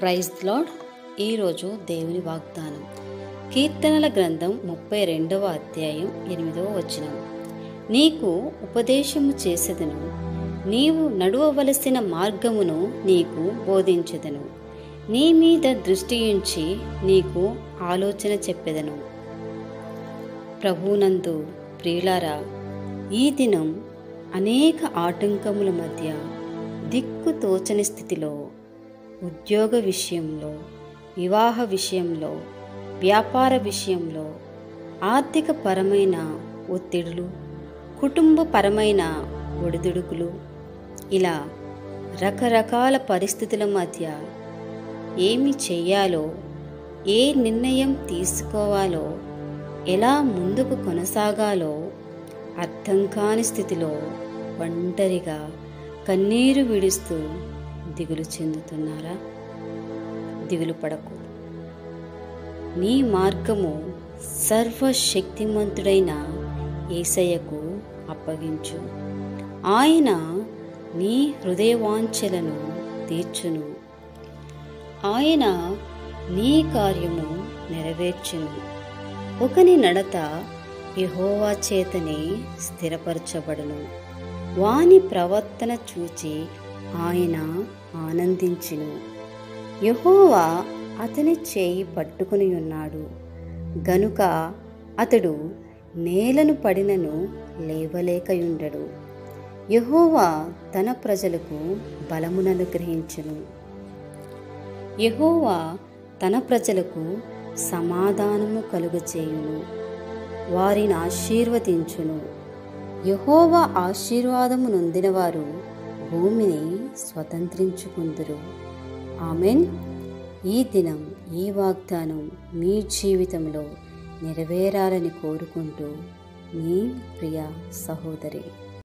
Praise the lord. ఈరోజు దేవుని వాగ్దానం కీర్తనల గ్రంథం 32వ అధ్యాయం 8వ వచనం. నీకు ఉపదేశము చేసెదను, నీవు నడువవలసిన మార్గమును నీకు బోధించెదను, నీ మీద దృష్టి ఉంచి నీకు ఆలోచన చెప్పెదను. ప్రభువునందు ప్రియులారా, ఈ దినం అనేక ఆటంకముల మధ్య దిక్కు తోచని స్థితిలో, ఉద్యోగ విషయంలో, వివాహ విషయంలో, వ్యాపార విషయంలో, ఆర్థిక పరమైన ఒత్తిడులు, కుటుంబపరమైన ఒడిదుడుకులు, ఇలా రకరకాల పరిస్థితుల మధ్య ఏమి చెయ్యాలో, ఏ నిర్ణయం తీసుకోవాలో, ఎలా ముందుకు కొనసాగాలో అర్థం కాని స్థితిలో ఒంటరిగా కన్నీరు విడుస్తూ దిగులు చెందుతున్నారా? దిగులు పడకు. నీ మార్గము సర్వశక్తిమంతుడైన యేసయ్యకు అప్పగించు. ఆయన నీ హృదయవాంఛలను తీర్చును. ఆయన నీ కార్యము నెరవేర్చును. ఒకని నడత యెహోవా చేతనే స్థిరపరచబడును. వాని ప్రవర్తన చూచి ఆయన ఆనందించును. యెహోవా అతని చేయి పట్టుకుని ఉన్నాడు గనుక అతడు నేలను పడినను లేవలేకయుండడు. యెహోవా తన ప్రజలకు బలముననుగ్రహించును. యెహోవా తన ప్రజలకు సమాధానము కలుగచేయును. వారిని ఆశీర్వదించును. యెహోవా ఆశీర్వాదము నొందినవారు భూమిని స్వతంత్రించుకుందురు. ఆమెన్. ఈ దినం ఈ వాగ్దానం మీ జీవితంలో నెరవేరాలని కోరుకుంటూ మీ ప్రియ సహోదరి.